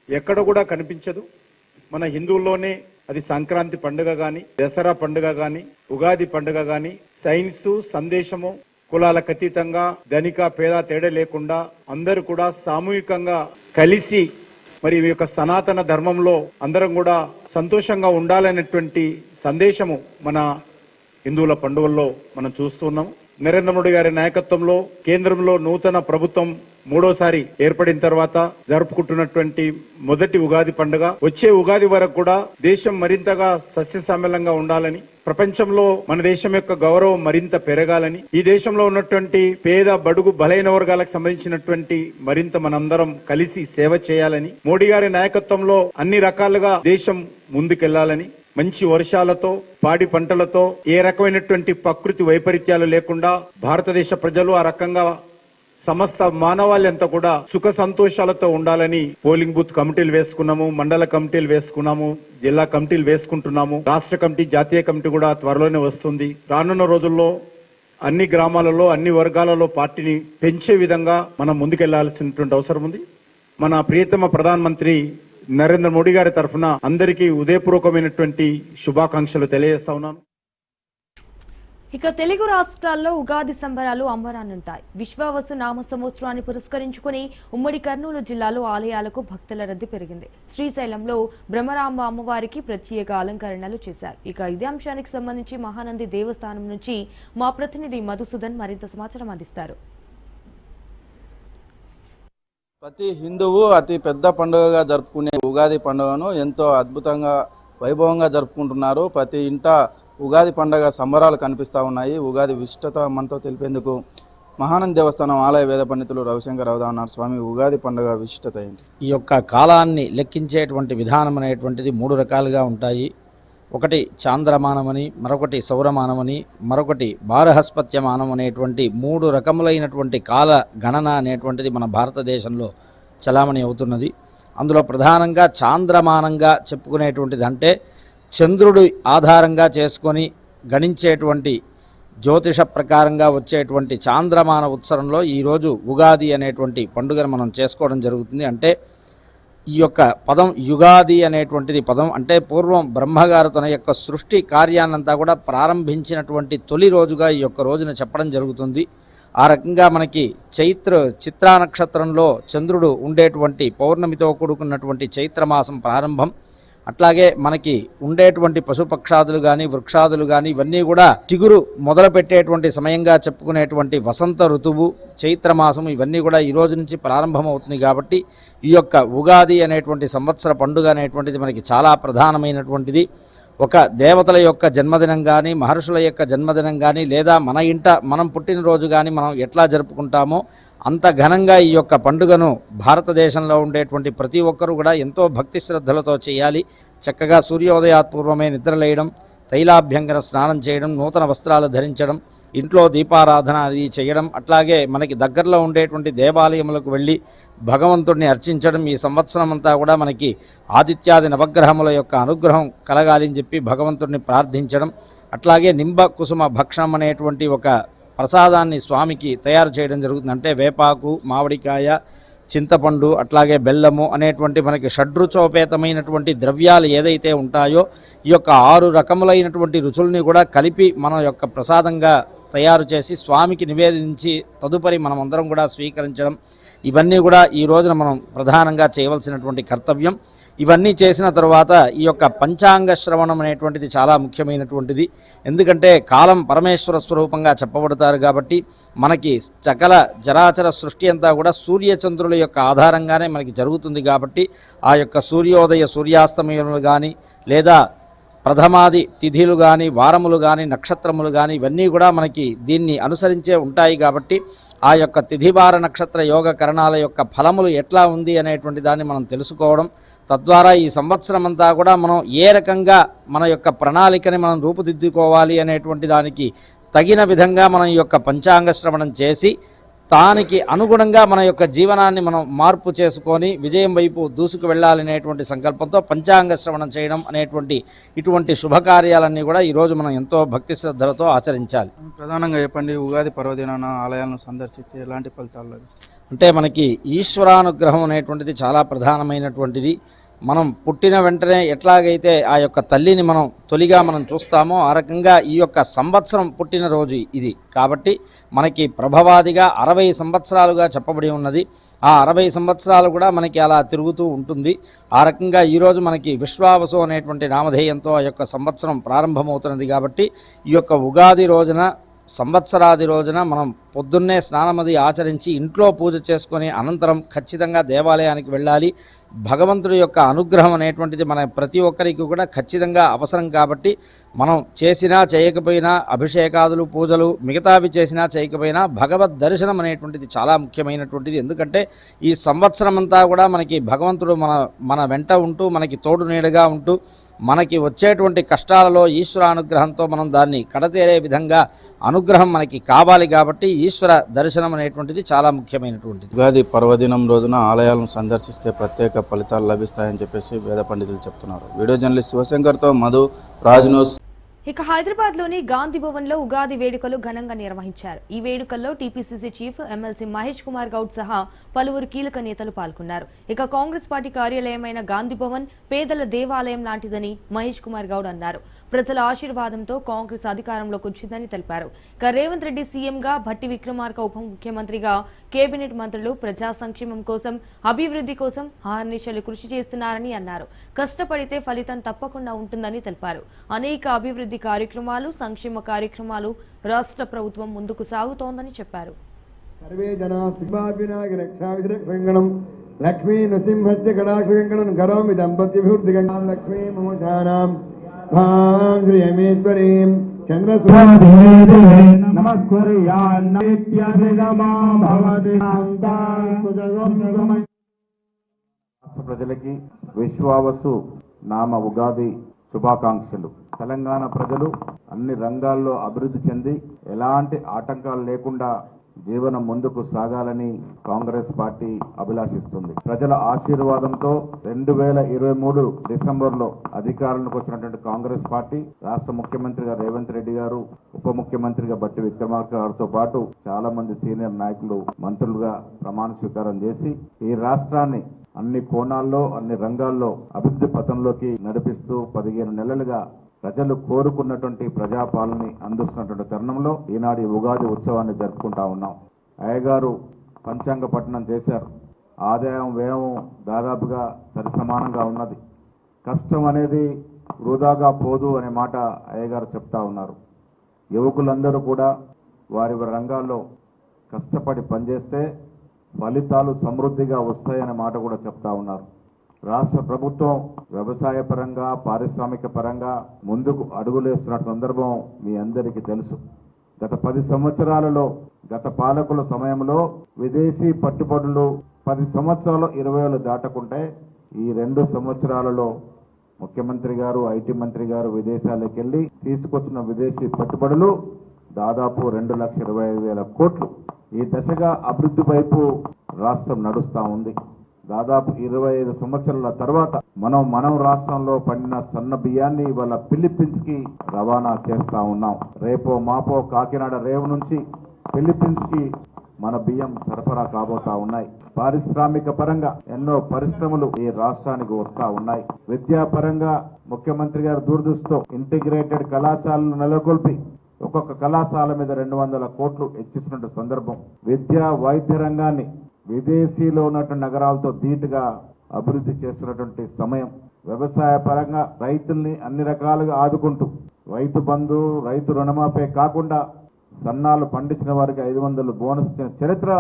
S5: ఎక్కడ కూడా కనిపించదు. మన హిందువుల్లోనే అది సంక్రాంతి పండుగ గాని, దసరా పండుగ గాని, ఉగాది పండుగ గాని సైన్స్ సందేశము కులాలకు అతీతంగా ధనిక పేద తేడా లేకుండా అందరూ కూడా సామూహికంగా కలిసి మరి ఈ యొక్క సనాతన ధర్మంలో అందరం కూడా సంతోషంగా ఉండాలనేటువంటి సందేశము మన హిందువుల పండుగల్లో మనం చూస్తున్నాము. నరేంద్ర మోడీ గారి నాయకత్వంలో కేంద్రంలో నూతన ప్రభుత్వం మూడోసారి ఏర్పడిన తర్వాత జరుపుకుంటున్నటువంటి మొదటి ఉగాది పండుగ. వచ్చే ఉగాది వరకు కూడా దేశం మరింతగా సస్యశ్యామలంగా ఉండాలని, ప్రపంచంలో మన దేశం యొక్క గౌరవం మరింత పెరగాలని, ఈ దేశంలో ఉన్నటువంటి పేద బడుగు బలైన వర్గాలకు సంబంధించినటువంటి మరింత మనందరం కలిసి సేవ చేయాలని, మోడీ గారి నాయకత్వంలో అన్ని రకాలుగా దేశం ముందుకెళ్లాలని, మంచి వర్షాలతో పాడి పంటలతో ఏ రకమైనటువంటి ప్రకృతి వైపరీత్యాలు లేకుండా భారతదేశ ప్రజలు ఆ రకంగా సమస్త మానవాళ్ళంతా కూడా సుఖ సంతోషాలతో ఉండాలని పోలింగ్ బూత్ కమిటీలు వేసుకున్నాము, మండల కమిటీలు వేసుకున్నాము, జిల్లా కమిటీలు వేసుకుంటున్నాము. రాష్ట్ర కమిటీ, జాతీయ కమిటీ కూడా త్వరలోనే వస్తుంది. రానున్న రోజుల్లో అన్ని గ్రామాలలో అన్ని వర్గాలలో పార్టీని పెంచే విధంగా మనం ముందుకెళ్లాల్సినటువంటి అవసరం ఉంది. మన ప్రియతమ ప్రధానమంత్రి నరేంద్ర మోడీ గారి తరఫున అందరికీ ఉదయపూర్వకమైనటువంటి శుభాకాంక్షలు తెలియజేస్తా ఉన్నాను.
S1: ఇక తెలుగు రాష్ట్రాల్లో ఉగాది సంబరాలు అంబరాన్నంటాయి. విశ్వావసు నామ సంవత్సరాన్ని పురస్కరించుకుని ఉమ్మడి కర్నూలు జిల్లాలో ఆలయాలకు భక్తుల రద్దీ పెరిగింది. శ్రీశైలంలో బ్రహ్మరాంబ అమ్మవారికి ప్రత్యేక అలంకరణలు చేశారు. ఇక ఇదే అంశానికి సంబంధించి మహానంది దేవస్థానం నుంచి మా ప్రతినిధి మధుసూదన్ మరింత సమాచారం అందిస్తారు.
S6: ప్రతి హిందువు అతి పెద్ద పండుగగా జరుపుకునే ఉగాది పండుగను ఎంతో అద్భుతంగా వైభవంగా జరుపుకుంటున్నారు. ప్రతి ఇంట ఉగాది పండుగ సంబరాలు కనిపిస్తూ ఉన్నాయి. ఉగాది విశిష్టత మనతో తెలిపేందుకు మహానంది దేవస్థానం ఆలయ వేద పండితులు రవిశంకర్ రావు ఉన్నారు. స్వామి, ఉగాది పండుగ విశిష్టత ఏంటి?
S7: ఈ యొక్క కాలాన్ని లెక్కించేటువంటి విధానం అనేటువంటిది 3 రకాలుగా ఉంటాయి. ఒకటి చాంద్రమానమని, మరొకటి సౌరమానమని, మరొకటి బారహస్పత్యమానం అనేటువంటి 3 రకములైనటువంటి కాల గణన అనేటువంటిది మన భారతదేశంలో చలామణి అవుతున్నది. అందులో ప్రధానంగా చాంద్రమానంగా చెప్పుకునేటువంటిది అంటే చంద్రుడి ఆధారంగా చేసుకొని గణించేటువంటి జ్యోతిష ప్రకారంగా వచ్చేటువంటి చాంద్రమాన ఉత్సవంలో ఈరోజు ఉగాది అనేటువంటి పండుగను మనం చేసుకోవడం జరుగుతుంది. అంటే ఈ యొక్క పదం యుగాది అనేటువంటిది పదం అంటే పూర్వం బ్రహ్మగారు తన యొక్క సృష్టి కార్యాన్నంతా కూడా ప్రారంభించినటువంటి తొలి రోజుగా ఈ యొక్క రోజున చెప్పడం జరుగుతుంది. ఆ రకంగా మనకి చిత్రా నక్షత్రంలో చంద్రుడు ఉండేటువంటి పౌర్ణమితో కూడుకున్నటువంటి చైత్రమాసం ప్రారంభం. అట్లాగే మనకి ఉండేటువంటి పశుపక్షాదులు కానీ వృక్షాదులు కానీ ఇవన్నీ కూడా చిగురు మొదలు పెట్టేటువంటి సమయంగా చెప్పుకునేటువంటి వసంత ఋతువు, చైత్రమాసం ఇవన్నీ కూడా ఈ రోజు నుంచి ప్రారంభమవుతుంది. కాబట్టి ఈ యొక్క ఉగాది అనేటువంటి సంవత్సర పండుగ అనేటువంటిది మనకి చాలా ప్రధానమైనటువంటిది. ఒక దేవతల యొక్క జన్మదినం కానీ, మహర్షుల యొక్క జన్మదినం కానీ, లేదా మన ఇంట మనం పుట్టినరోజు కానీ మనం ఎట్లా జరుపుకుంటామో అంత ఘనంగా ఈ యొక్క పండుగను భారతదేశంలో ఉండేటువంటి ప్రతి ఒక్కరూ కూడా ఎంతో భక్తి శ్రద్ధలతో చేయాలి. చక్కగా సూర్యోదయాత్పూర్వమే నిద్రలేయడం, తైలాభ్యంగన స్నానం చేయడం, నూతన వస్త్రాలు ధరించడం, ఇంట్లో దీపారాధన అది చేయడం, అట్లాగే మనకి దగ్గరలో ఉండేటువంటి దేవాలయములకు వెళ్ళి భగవంతుడిని అర్చించడం. ఈ సంవత్సరం అంతా కూడా మనకి ఆదిత్యాది నవగ్రహముల యొక్క అనుగ్రహం కలగాలని చెప్పి భగవంతుడిని ప్రార్థించడం. అట్లాగే నింబ కుసుమ భక్షణం అనేటువంటి ఒక ప్రసాదాన్ని స్వామికి తయారు చేయడం జరుగుతుంది. అంటే వేపాకు, మామిడికాయ, చింతపండు, అట్లాగే బెల్లము అనేటువంటి మనకి షడ్రుచోపేతమైనటువంటి ద్రవ్యాలు ఏదైతే ఉంటాయో ఈ యొక్క 6 రకములైనటువంటి రుచుల్ని కూడా కలిపి మన యొక్క ప్రసాదంగా తయారు చేసి స్వామికి నివేదించి తదుపరి మనం అందరం కూడా స్వీకరించడం, ఇవన్నీ కూడా ఈ రోజున మనం ప్రధానంగా చేయవలసినటువంటి కర్తవ్యం. ఇవన్నీ చేసిన తర్వాత ఈ యొక్క పంచాంగ శ్రవణం అనేటువంటిది చాలా ముఖ్యమైనటువంటిది. ఎందుకంటే కాలం పరమేశ్వర స్వరూపంగా చెప్పబడతారు కాబట్టి మనకి సకల జరాచర సృష్టి అంతా కూడా సూర్యచంద్రుల యొక్క ఆధారంగానే మనకి జరుగుతుంది. కాబట్టి ఆ యొక్క సూర్యోదయ సూర్యాస్తమయములు కానీ లేదా ప్రథమాది తిథిలు కానీ వారములు కానీ నక్షత్రములు కానీ ఇవన్నీ కూడా మనకి దీన్ని అనుసరించే ఉంటాయి కాబట్టి ఆ యొక్క తిథివార నక్షత్ర యోగ కరణాల యొక్క ఫలములు ఎట్లా ఉంది అనేటువంటి దాన్ని మనం తెలుసుకోవడం, తద్వారా ఈ సంవత్సరం అంతా కూడా మనం ఏ రకంగా మన యొక్క ప్రణాళికని మనం రూపుదిద్దుకోవాలి అనేటువంటి దానికి తగిన విధంగా మనం ఈ యొక్క పంచాంగ శ్రవణం చేసి దానికి అనుగుణంగా మన యొక్క జీవనాన్ని మనం మార్పు చేసుకొని విజయం వైపు దూసుకు వెళ్ళాలనేటువంటి సంకల్పంతో పంచాంగ శ్రవణం చేయడం అనేటువంటి ఇటువంటి శుభకార్యాలన్నీ కూడా ఈరోజు మనం ఎంతో భక్తి శ్రద్ధలతో ఆచరించాలి.
S6: ప్రధానంగా చెప్పండి, ఉగాది పర్వదినాన ఆలయాలను సందర్శిస్తే ఎలాంటి ఫలితాలు లభిస్తాయి?
S7: అంటే మనకి ఈశ్వరానుగ్రహం అనేటువంటిది చాలా ప్రధానమైనటువంటిది. మనం పుట్టిన వెంటనే ఎట్లాగైతే ఆ యొక్క తల్లిని మనం తొలిగా మనం చూస్తామో ఆ రకంగా ఈ యొక్క సంవత్సరం పుట్టినరోజు ఇది. కాబట్టి మనకి ప్రభవాదిగా 60 సంవత్సరాలుగా చెప్పబడి ఉన్నది. ఆ 60 సంవత్సరాలు కూడా మనకి అలా తిరుగుతూ ఉంటుంది. ఆ రకంగా ఈరోజు మనకి విశ్వావసు అనేటువంటి నామధేయంతో ఆ యొక్క సంవత్సరం ప్రారంభమవుతున్నది. కాబట్టి ఈ యొక్క ఉగాది రోజున సంవత్సరాది రోజున మనం పొద్దున్నే స్నానమది ఆచరించి ఇంట్లో పూజ చేసుకొని అనంతరం ఖచ్చితంగా దేవాలయానికి వెళ్ళాలి. భగవంతుడి యొక్క అనుగ్రహం అనేటువంటిది మన ప్రతి ఒక్కరికి కూడా ఖచ్చితంగా అవసరం. కాబట్టి మనం చేసినా చేయకపోయినా అభిషేకాదులు పూజలు మిగతావి చేసినా చేయకపోయినా భగవద్ దర్శనం అనేటువంటిది చాలా ముఖ్యమైనటువంటిది. ఎందుకంటే ఈ సంవత్సరం అంతా కూడా మనకి భగవంతుడు మన వెంట ఉంటూ మనకి తోడు నీడగా ఉంటూ మనకి వచ్చేటువంటి కష్టాలలో ఈశ్వర అనుగ్రహంతో మనం దాన్ని కడతేరే విధంగా అనుగ్రహం మనకి కావాలి. కాబట్టి ఈశ్వర దర్శనం అనేటువంటిది చాలా ముఖ్యమైనటువంటిది.
S6: ఉగాది పర్వదినం రోజున ఆలయాలను సందర్శిస్తే ప్రత్యేక ఫలితాలు లభిస్తాయని చెప్పేసి వేద పండితులు చెప్తున్నారు. వీడియో జర్నలిస్ట్ శివశంకర్తో మధు, రాజ్ న్యూస్.
S1: ఇక హైదరాబాద్లోని గాంధీ భవన్లో ఉగాది వేడుకలు ఘనంగా నిర్వహించారు. ఈ వేడుకల్లో TPCC chief MLC Mahesh Kumar Goud సహా పలువురు కీలక నేతలు పాల్గొన్నారు. ఇక కాంగ్రెస్ పార్టీ కార్యాలయమైన గాంధీ భవన్ పేదల దేవాలయం లాంటిదని మహేష్ కుమార్ గౌడ్ అన్నారు. ప్రజల ఆశీర్వాదంతో కాంగ్రెస్ అధికారంలోకి వచ్చిందని తెలిపారు. ఇక రేవంత్ రెడ్డి సీఎంగా, భట్టి విక్రమార్క ఉప ముఖ్యమంత్రిగా, కేబినెట్ మంత్రులు ప్రజా సంక్షేమం కోసం, అభివృద్ధి కోసం అహర్నిశలు కృషి చేస్తున్నారని అన్నారు. కష్టపడితే ఫలితం తప్పకుండా ఉంటుందని తెలిపారు. అనేక అభివృద్ధి కార్యక్రమాలు, సంక్షేమ కార్యక్రమాలు రాష్ట్ర ప్రభుత్వం ముందుకు సాగుతోందని చెప్పారు.
S8: లక్ష్మీ నృసింహస్య కటాక్షం కరోమి దంపత్యభివృద్ధి లక్ష్మీ మమోజానాం శ్రీయమేశ్వరీం
S5: ప్రజలకి విశ్వావసు నామ ఉగాది శుభాకాంక్షలు. తెలంగాణ ప్రజలు అన్ని రంగాల్లో అభివృద్ధి చెంది ఎలాంటి ఆటంకాలు లేకుండా జీవనం ముందుకు సాగాలని కాంగ్రెస్ పార్టీ అభిలాషిస్తుంది. ప్రజల ఆశీర్వాదంతో 2023 డిసెంబర్లో అధికారంలోకి వచ్చినటువంటి కాంగ్రెస్ పార్టీ రాష్ట్ర ముఖ్యమంత్రిగా రేవంత్ రెడ్డి గారు, ఉప ముఖ్యమంత్రిగా భట్టి విక్రమార్క గారితో పాటు చాలా మంది సీనియర్ నాయకులు మంత్రులుగా ప్రమాణ స్వీకారం చేసి ఈ రాష్ట్రాన్ని అన్ని కోణాల్లో అన్ని రంగాల్లో అభివృద్ధి పథంలోకి నడిపిస్తూ 15 నెలలుగా ప్రజలు కోరుకున్నటువంటి ప్రజాపాలనని అందిస్తున్నటువంటి తరుణంలో ఈనాడు ఉగాది ఉత్సవాన్ని జరుపుకుంటా ఉన్నాం. అయ్యగారు పంచాంగ పఠనం చేశారు. ఆదాయం వ్యయం దాదాపుగా సరిసమానంగా ఉన్నది. కష్టం అనేది వృధాగా పోదు అనే మాట అయ్యగారు చెప్తా ఉన్నారు. యువకులందరూ కూడా వారి రంగాల్లో కష్టపడి పనిచేస్తే ఫలితాలు సమృద్ధిగా వస్తాయనే మాట కూడా చెప్తా ఉన్నారు. రాష్ట్ర ప్రభుత్వం వ్యవసాయ పరంగా, పారిశ్రామిక పరంగా ముందుకు అడుగులేస్తున్న సందర్భం మీ అందరికీ తెలుసు. గత 10 సంవత్సరాలలో గత పాలకుల సమయంలో విదేశీ పట్టుబడులు 10 సంవత్సరాలు 20,000 దాటకుంటే ఈ 2 సంవత్సరాలలో ముఖ్యమంత్రి గారు, ఐటీ మంత్రి గారు విదేశాలకు వెళ్ళి తీసుకొచ్చిన విదేశీ పెట్టుబడులు దాదాపు 2,25,000 కోట్లు. ఈ దశగా అభివృద్ధి వైపు రాష్ట్రం నడుస్తూ ఉంది. దాదాపు 25 సంవత్సరాల తర్వాత మనం రాష్ట్రంలో పండిన సన్న బియ్యాన్ని ఇవాళ ఫిలిప్పీన్స్ కి రవాణా చేస్తా ఉన్నాం. రేపో మాపో కాకినాడ రేవు నుంచి ఫిలిప్పీన్స్ కి మన బియ్యం సరఫరా కాబోతా ఉన్నాయి. పారిశ్రామిక పరంగా ఎన్నో పరిశ్రమలు ఈ రాష్ట్రానికి వస్తా ఉన్నాయి. విద్యాపరంగా ముఖ్యమంత్రి గారు దూరదృష్టితో ఇంటిగ్రేటెడ్ కళాశాలలు నెలకొల్పి ఒక్కొక్క కళాశాల మీద 200 కోట్లు ఇచ్చిస్తున్న సందర్భం. విద్యా వైద్య రంగాన్ని విదేశీలో ఉన్నటువంటి నగరాలతో ధీటుగా అభివృద్ధి చేస్తున్నటువంటి సమయం. వ్యవసాయ పరంగా రైతుల్ని అన్ని రకాలుగా ఆదుకుంటూ రైతు బంధు, రైతు రుణమాఫీ కాకుండా సన్నాలు పండించిన వారికి 500 బోనస్ ఇచ్చిన చరిత్ర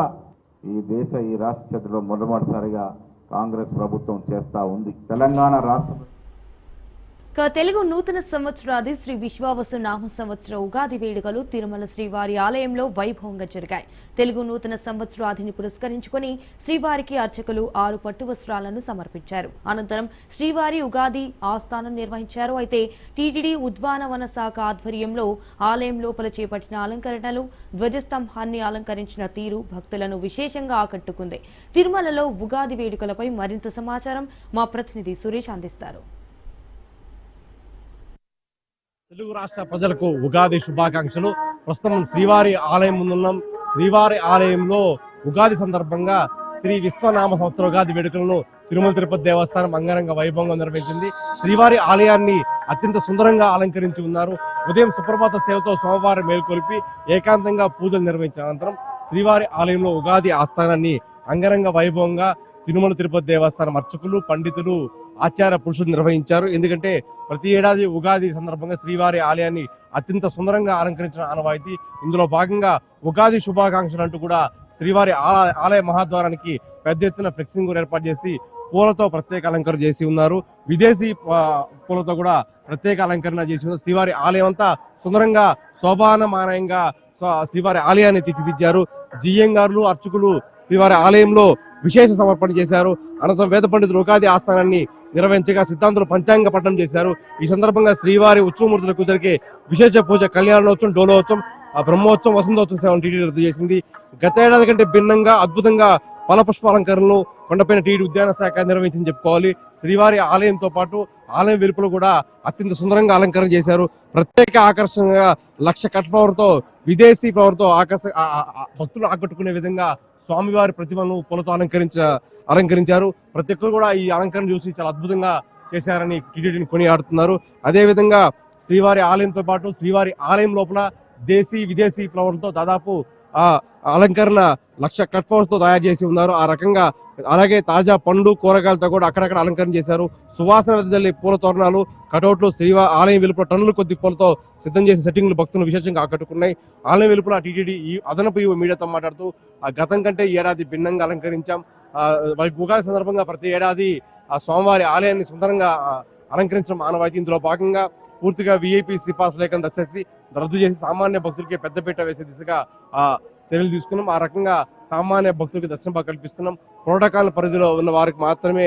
S5: ఈ రాష్ట్ర చరిత్రలో మొట్టమొదటిసారిగా కాంగ్రెస్ ప్రభుత్వం చేస్తా ఉంది. తెలంగాణ రాష్ట్ర
S1: తెలుగు నూతన సంవత్సరాది శ్రీ విశ్వావసు నామ సంవత్సర ఉగాది వేడుకలు తిరుమల శ్రీవారి ఆలయంలో వైభవంగా జరిగాయి. తెలుగు నూతన సంవత్సరాదిని పురస్కరించుకుని శ్రీవారికి అర్చకులు 6 పట్టు వస్త్రాలను సమర్పించారు. అనంతరం శ్రీవారి ఉగాది ఆస్థానం నిర్వహించారు. అయితే టీటీడీ ఉద్యానవన శాఖ ఆధ్వర్యంలో ఆలయం లోపల చేపట్టిన అలంకరణలు, ధ్వజస్తంభాన్ని అలంకరించిన తీరు భక్తులను విశేషంగా ఆకట్టుకుంది. తిరుమలలో ఉగాది వేడుకలపై మరింత సమాచారం మా ప్రతినిధి సురేష్ అందిస్తారు.
S9: తెలుగు రాష్ట్ర ప్రజలకు ఉగాది శుభాకాంక్షలు. ప్రస్తుతం శ్రీవారి ఆలయం ముందున్నాం. శ్రీవారి ఆలయంలో ఉగాది సందర్భంగా శ్రీ విశ్వనామ సంవత్సర ఉగాది వేడుకలను తిరుమల తిరుపతి దేవస్థానం అంగరంగ వైభవంగా నిర్వహించింది. శ్రీవారి ఆలయాన్ని అత్యంత సుందరంగా అలంకరించి ఉన్నారు. ఉదయం సుప్రభాత సేవతో సోమవారం మేల్కొల్పి ఏకాంతంగా పూజలు నిర్వహించిన అనంతరం శ్రీవారి ఆలయంలో ఉగాది ఆస్థానాన్ని అంగరంగ వైభవంగా తిరుమల తిరుపతి దేవస్థానం అర్చకులు, పండితులు, ఆచార్య పురుషులు నిర్వహించారు. ఎందుకంటే ప్రతి ఏడాది ఉగాది సందర్భంగా శ్రీవారి ఆలయాన్ని అత్యంత సుందరంగా అలంకరించిన ఆనవాయితీ. ఇందులో భాగంగా ఉగాది శుభాకాంక్షలు అంటూ కూడా శ్రీవారి ఆలయ మహాద్వారానికి పెద్ద ఎత్తున ఫ్లెక్సింగ్ కూడా ఏర్పాటు చేసి పూలతో ప్రత్యేక అలంకరణ చేసి ఉన్నారు. విదేశీ పూలతో కూడా ప్రత్యేక అలంకరణ చేసి ఉన్నారు. శ్రీవారి ఆలయం అంతా సుందరంగా శోభానమానంగా శ్రీవారి ఆలయాన్ని తీర్చిదిద్దారు. జియ్యంగారులు, అర్చకులు శ్రీవారి ఆలయంలో విశేష సమర్పణ చేశారు. అనంతరం వేద పండితులు ఉగాది ఆస్థానాన్ని నిర్వహించగా సిద్ధాంతులు పంచాంగ పఠనం చేశారు. ఈ సందర్భంగా శ్రీవారి ఉత్సవమూర్తులకు జరిగే విశేష పూజ, కళ్యాణోత్సవం, డోలోత్సవం, బ్రహ్మోత్సవం, వసంతోత్సవం టీటీడీ రద్దు చేసింది. గత ఏడాది కంటే భిన్నంగా అద్భుతంగా ఫలపుష్పాలంకరణలు కొండపైన టీటీడీ ఉద్యాన శాఖ నిర్వహించింది చెప్పుకోవాలి. శ్రీవారి ఆలయంతో పాటు ఆలయం వెలుపల కూడా అత్యంత సుందరంగా అలంకరణ చేశారు. ప్రత్యేక ఆకర్షణగా 1,00,000 కట్ ఫ్లవర్తో, విదేశీ ఫ్లవర్తో భక్తులు ఆకట్టుకునే విధంగా స్వామివారి ప్రతిమను పూలతో అలంకరించారు. ప్రతి ఒక్కరు కూడా ఈ అలంకరణ చూసి చాలా అద్భుతంగా చేశారని టీటీడీని కొనియాడుతున్నారు. అదేవిధంగా శ్రీవారి ఆలయంతో పాటు శ్రీవారి ఆలయం లోపల దేశీ, విదేశీ ఫ్లవర్లతో దాదాపు అలంకరణ 1,00,000 కట్ ఫ్లవర్స్ తో తయారు చేసి ఉన్నారు. ఆ రకంగా అలాగే తాజా పండ్లు, కూరగాయలతో కూడా అక్కడక్కడ అలంకరణ చేశారు. సువాసన వెదజల్లి పూల తోరణాలు, కటౌట్లు, శ్రీవారి ఆలయం వెలుపల టన్నుల కొద్ది పూలతో సిద్ధం చేసిన సెట్టింగ్లు భక్తులను విశేషంగా ఆకట్టుకున్నాయి. ఆలయం వెలుపల టీటీడీ అదనపు మీడియాతో మాట్లాడుతూ గతం కంటే ఈ ఏడాది భిన్నంగా అలంకరించాం. ఉగాది సందర్భంగా ప్రతి ఏడాది ఆ స్వామివారి ఆలయాన్ని సుందరంగా అలంకరించడం ఆనవాయితీ. ఇందులో భాగంగా పూర్తిగా విఐపి సిఫార్సు లేఖను రద్దు చేసి సామాన్య భక్తులకి పెద్దపీట వేసే దిశగా చర్యలు తీసుకున్నాం. ఆ రకంగా సామాన్య భక్తులకు దర్శన భాగం కల్పిస్తున్నాం. ప్రోటోకాల్ పరిధిలో ఉన్న వారికి మాత్రమే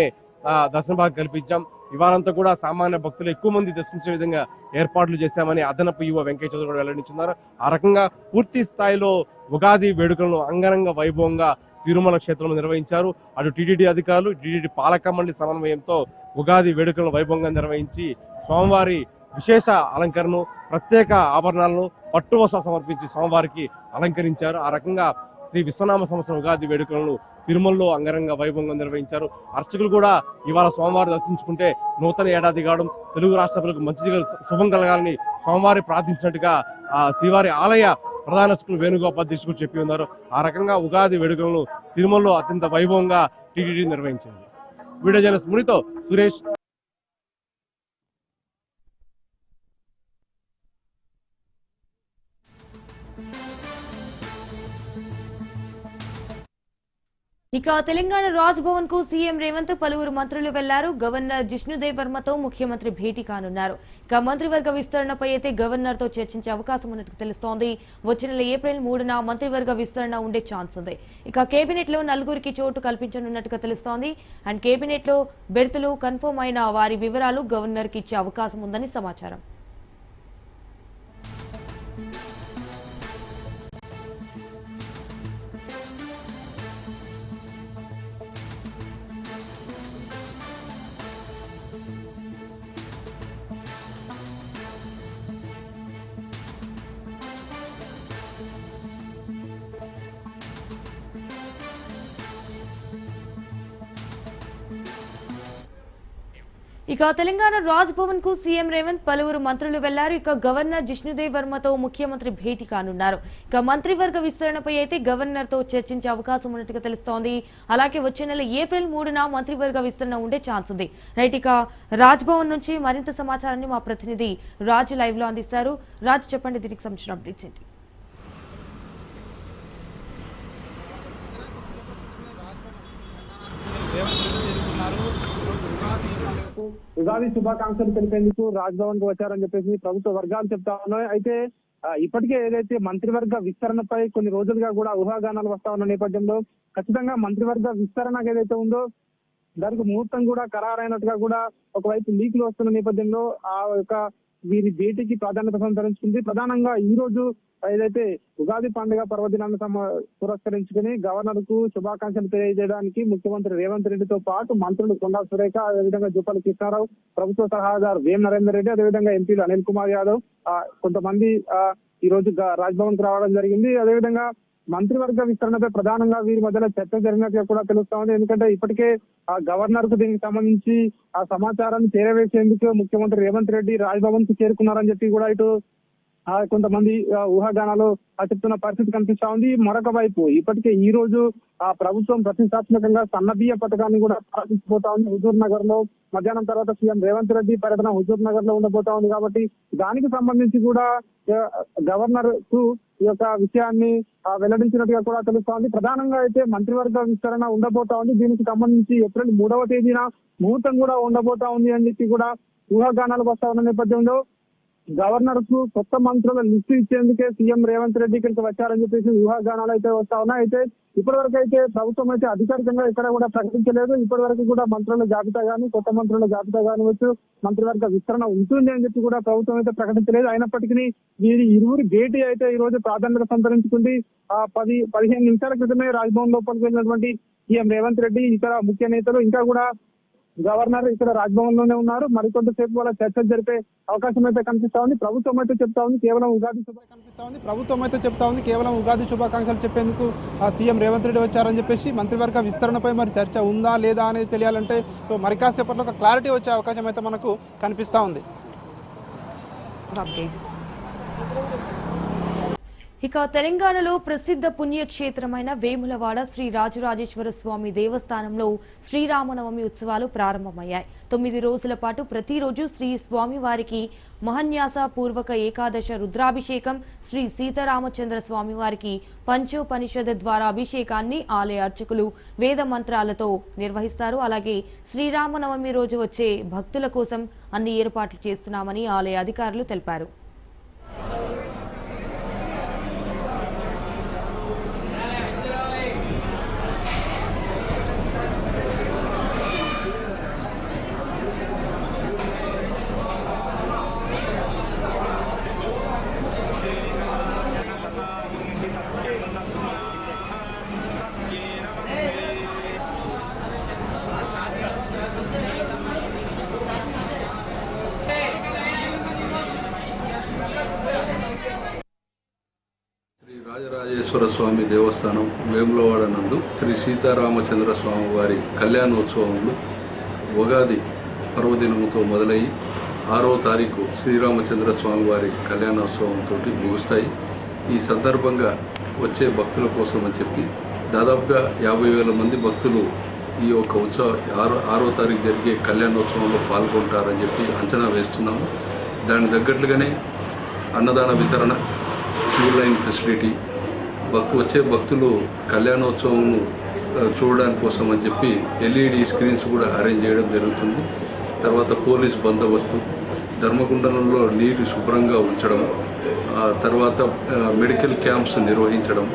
S9: దర్శన భాగం కల్పించాం. ఇవాళంతా కూడా సామాన్య భక్తులు ఎక్కువ మంది దర్శించే విధంగా ఏర్పాట్లు చేశామని అదనపు ఈవో వెంకయ్య చౌదరి కూడా వెల్లడించున్నారు. ఆ రకంగా పూర్తి స్థాయిలో ఉగాది వేడుకలను అంగరంగ వైభవంగా తిరుమల క్షేత్రంలో నిర్వహించారు. అటు టీటీడీ అధికారులు, టీటీడీ పాలక మండలి సమన్వయంతో ఉగాది వేడుకలను వైభవంగా నిర్వహించి స్వామివారి విశేష అలంకరణను, ప్రత్యేక ఆభరణాలను, పట్టు వస్త్రాలు సమర్పించి స్వామివారికి అలంకరించారు. ఆ రకంగా శ్రీ విశ్వనామ సంవత్సరం ఉగాది వేడుకలను తిరుమలలో అంగరంగ వైభవంగా నిర్వహించారు. అర్చకులు కూడా ఇవాళ స్వామివారి దర్శించుకుంటే నూతన ఏడాది కావడం, తెలుగు రాష్ట్ర ప్రజలకు మంచి శుభం కలగాలని స్వామివారి ప్రార్థించినట్టుగా శ్రీవారి ఆలయ ప్రధాన అర్చకులు వేణుగోపాల్ దీక్షకులు చెప్పి ఉన్నారు. ఆ రకంగా ఉగాది వేడుకలను తిరుమలలో అత్యంత వైభవంగా టీటీడీ నిర్వహించింది. వీడియో జర్నలిస్ట్ మునితో సురేష్.
S1: ఇక తెలంగాణ రాజ్భవన్ కు సీఎం రేవంత్ పలువురు మంత్రులు వెళ్లారు. గవర్నర్ జిష్ణుదేవ్ వర్మతో ముఖ్యమంత్రి భేటీ కానున్నారు. ఇక మంత్రివర్గ విస్తరణపై అయితే గవర్నర్ తో చర్చించే అవకాశం ఉన్నట్టు తెలుస్తోంది. వచ్చే నెల ఏప్రిల్ 3న మంత్రివర్గ విస్తరణ ఉండే ఛాన్స్ ఉంది. ఇక కేబినెట్ లో 4గురికి చోటు కల్పించనున్నట్టుగా తెలుస్తోంది. అండ్ కేబినెట్ లో బెర్తులు కన్ఫర్మ్ అయిన వారి వివరాలు గవర్నర్ కి ఇచ్చే అవకాశం ఉందని సమాచారం. ఇక తెలంగాణ రాజ్భవన్ కు సీఎం రేవంత్ పలువురు మంత్రులు వెళ్లారు. ఇక గవర్నర్ జిష్ణుదేవ్ వర్మతో ముఖ్యమంత్రి భేటీ కానున్నారు. ఇక మంత్రివర్గ విస్తరణపై అయితే గవర్నర్ తో చర్చించే అవకాశం ఉన్నట్టుగా తెలుస్తోంది. అలాగే వచ్చే నెల ఏప్రిల్ 3న మంత్రివర్గ విస్తరణ ఉండే ఛాన్స్ ఉంది. రైట్, ఇక రాజ్భవన్ నుంచి మరింత సమాచారాన్ని మా ప్రతినిధి రాజు లైవ్ లో అందిస్తారు. రాజు, చెప్పండి, దీనికి సంబంధించిన అప్డేట్స్ ఏంటి?
S10: ఉగాది శుభాకాంక్షలు తెలిపేందుకు రాజ్భవన్ కు వచ్చారని చెప్పేసి ప్రభుత్వ వర్గాలు చెప్తా ఉన్నాయి. అయితే ఇప్పటికే ఏదైతే మంత్రివర్గ విస్తరణపై కొన్ని రోజులుగా కూడా ఊహాగానాలు వస్తా ఉన్న నేపథ్యంలో ఖచ్చితంగా మంత్రివర్గ విస్తరణ ఏదైతే ఉందో దానికి ముహూర్తం కూడా ఖరారైనట్టుగా కూడా ఒకవైపు లీకులు వస్తున్న నేపథ్యంలో ఆ యొక్క వీరి భేటీకి ప్రాధాన్యత సంతరించుకుంది. ప్రధానంగా ఈ రోజు ఏదైతే ఉగాది పండుగ పర్వదినాన్ని పురస్కరించుకుని గవర్నర్ కు శుభాకాంక్షలు తెలియజేయడానికి ముఖ్యమంత్రి రేవంత్ రెడ్డితో పాటు మంత్రులు కొండా సురేఖ, అదేవిధంగా జూపల్లి కృష్ణారావు, ప్రభుత్వ సలహాదారు వేం నరేందర్ రెడ్డి, అదేవిధంగా ఎంపీలు అనిల్ కుమార్ యాదవ్ కొంతమంది ఈ రోజు రాజ్భవన్ కు రావడం జరిగింది. అదేవిధంగా మంత్రివర్గ విస్తరణపై ప్రధానంగా వీరి మధ్యలో చర్చ జరిగినట్టుగా కూడా తెలుస్తా ఉంది. ఎందుకంటే ఇప్పటికే ఆ గవర్నర్ కు దీనికి సంబంధించి ఆ సమాచారాన్ని చేరవేసేందుకు ముఖ్యమంత్రి రేవంత్ రెడ్డి రాజ్భవన్ కు చేరుకున్నారని చెప్పి కూడా ఇటు కొంతమంది ఊహాగానాలు చెప్తున్న పరిస్థితి కనిపిస్తా ఉంది. మరొక వైపు ఇప్పటికే ఈ రోజు ప్రభుత్వం ప్రతిష్టాత్మకంగా సన్నబియ్య పథకాన్ని కూడా ప్రారంభించబోతా ఉంది. హుజూర్ నగర్ లో మధ్యాహ్నం తర్వాత సీఎం రేవంత్ రెడ్డి పర్యటన హుజూర్ నగర్ లో ఉండబోతా ఉంది. కాబట్టి దానికి సంబంధించి కూడా గవర్నర్ కు ఈ యొక్క విషయాన్ని వెల్లడించినట్టుగా కూడా తెలుస్తా ఉంది. ప్రధానంగా అయితే మంత్రివర్గ విస్తరణ ఉండబోతా ఉంది. దీనికి సంబంధించి ఏప్రిల్ 3వ తేదీన ముహూర్తం కూడా ఉండబోతా ఉంది అని చెప్పి కూడా ఊహాగానాలు వస్తా ఉన్న నేపథ్యంలో గవర్నర్ కు కొత్త మంత్రుల లిస్టు ఇచ్చేందుకే సీఎం రేవంత్ రెడ్డి ఇక్కడికి వచ్చారని చెప్పేసి ఊహాగానాలు అయితే వస్తా ఉన్నాయి. అయితే ఇప్పటి వరకు అయితే ప్రభుత్వం అయితే అధికారికంగా ఇక్కడ కూడా ప్రకటించలేదు. ఇప్పటి వరకు కూడా మంత్రుల జాబితా గానీ కొత్త మంత్రుల జాబితా గానీ వచ్చి మంత్రివర్గ విస్తరణ ఉంటుంది అని చెప్పి కూడా ప్రభుత్వం అయితే ప్రకటించలేదు. అయినప్పటికీ వీరి ఇరువురి భేటీ అయితే ఈ రోజు ప్రాధాన్యత సంతరించుకుంది. 10-15 నిమిషాల క్రితమే రాజ్భవన్ లోపలికి వెళ్ళినటువంటి సీఎం రేవంత్ రెడ్డి ఇతర ముఖ్య నేతలు ఇంకా కూడా గవర్నర్ ఇక్కడ రాజ్భవన్ లోనే ఉన్నారు. మరికొంతసేపు వాళ్ళ చర్చలు జరిపే అవకాశం అయితే కనిపిస్తా ఉంది. ప్రభుత్వం అయితే చెప్తా ఉంది కేవలం ఉగాది శుభాకాంక్షలు చెప్పేందుకు సీఎం రేవంత్ రెడ్డి వచ్చారని చెప్పేసి మంత్రివర్గ విస్తరణపై మరి చర్చ ఉందా లేదా అనేది తెలియాలంటే మరి కాసేపట్లో ఒక క్లారిటీ వచ్చే అవకాశం అయితే మనకు కనిపిస్తా ఉంది.
S1: ఇక తెలంగాణలో ప్రసిద్ధ పుణ్యక్షేత్రమైన వేములవాడ శ్రీ రాజరాజేశ్వర స్వామి దేవస్థానంలో శ్రీరామనవమి ఉత్సవాలు ప్రారంభమయ్యాయి. 9 రోజుల పాటు ప్రతిరోజు శ్రీ స్వామివారికి మహన్యాస పూర్వక ఏకాదశ రుద్రాభిషేకం, శ్రీ సీతారామచంద్ర స్వామివారికి పంచోపనిషద్ ద్వారా అభిషేకాన్ని ఆలయ అర్చకులు వేద మంత్రాలతో నిర్వహిస్తారు. అలాగే శ్రీరామనవమి రోజు వచ్చే భక్తుల కోసం అన్ని ఏర్పాట్లు చేస్తున్నామని ఆలయ అధికారులు తెలిపారు.
S11: రాజరాజేశ్వర స్వామి దేవస్థానం వేములవాడ నందు శ్రీ సీతారామచంద్ర స్వామి వారి కళ్యాణోత్సవములు ఉగాది పర్వదినముతో మొదలయ్యి 6వ తారీఖు శ్రీరామచంద్ర స్వామి వారి కళ్యాణోత్సవంతో ముగుస్తాయి. ఈ సందర్భంగా వచ్చే భక్తుల కోసం అని చెప్పి దాదాపుగా 50,000 మంది భక్తులు ఈ యొక్క ఉత్సవ 6వ తారీఖు జరిగే కళ్యాణోత్సవంలో పాల్గొంటారని చెప్పి అంచనా వేస్తున్నాము. దానికి తగ్గట్లుగానే అన్నదాన వితరణ, క్యూ లైన్ ఫెసిలిటీ, వచ్చే భక్తులు కళ్యాణోత్సవం చూడడానికి కోసం అని చెప్పి LED స్క్రీన్స్ కూడా అరేంజ్ చేయడం జరుగుతుంది. తర్వాత పోలీస్ బందోబస్తు, ధర్మగుండంలో నీరు శుభ్రంగా ఉంచడం, తర్వాత మెడికల్ క్యాంప్స్ నిర్వహించడం,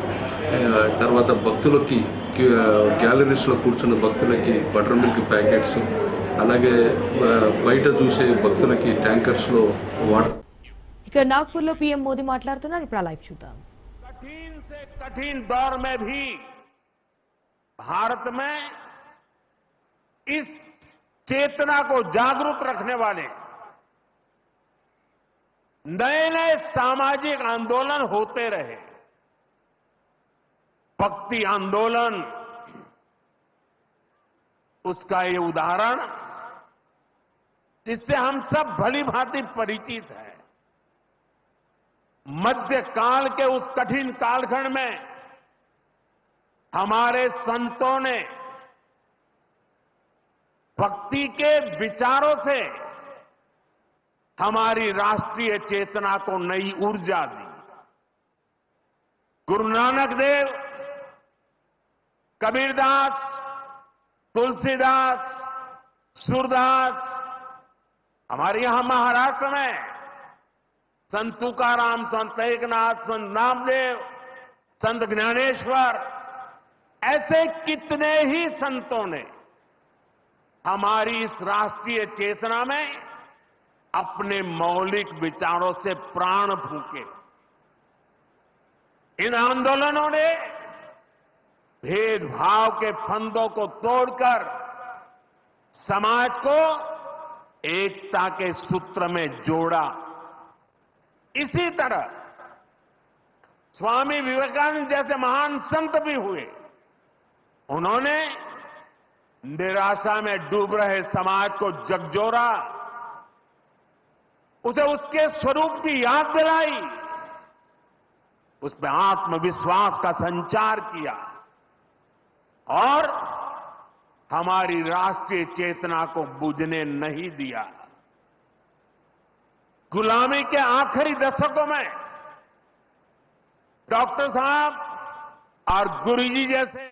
S11: తర్వాత భక్తులకి గ్యాలరీస్లో కూర్చున్న భక్తులకి బటర్ మిల్క్ ప్యాకెట్స్, అలాగే బయట చూసే భక్తులకి ట్యాంకర్స్లో వాటర్.
S1: ఇక నాగ్పూర్లో పీఎం మోదీ మాట్లాడుతున్నారు. ఇప్పుడు లైవ్ చూద్దాం.
S3: कठिन से कठिन दौर में भी भारत में इस चेतना को जागरूक रखने वाले नए नए सामाजिक आंदोलन होते रहे. भक्ति आंदोलन उसका ये उदाहरण जिससे हम सब भली भांति परिचित हैं. मध्यकाल के उस कठिन कालखंड में हमारे संतों ने भक्ति के विचारों से हमारी राष्ट्रीय चेतना को नई ऊर्जा दी. गुरु नानक देव, कबीरदास, तुलसीदास, सूरदास, हमारे यहां महाराष्ट्र में संत तुकाराम, संत एकनाथ, संत नामदेव, संत ज्ञानेश्वर, ऐसे कितने ही संतों ने हमारी इस राष्ट्रीय चेतना में अपने मौलिक विचारों से प्राण फूंके। इन आंदोलनों ने भेदभाव के फंदों को तोड़कर समाज को एकता के सूत्र में जोड़ा। इसी तरह स्वामी विवेकानंद जैसे महान संत भी हुए। उन्होंने निराशा में डूब रहे समाज को झकझोरा, उसे उसके स्वरूप की याद दिलाई, उसमें आत्मविश्वास का संचार किया और हमारी राष्ट्रीय चेतना को बुझने नहीं दिया। गुलामी के आखिरी दशकों में डॉक्टर साहब और गुरुजी जैसे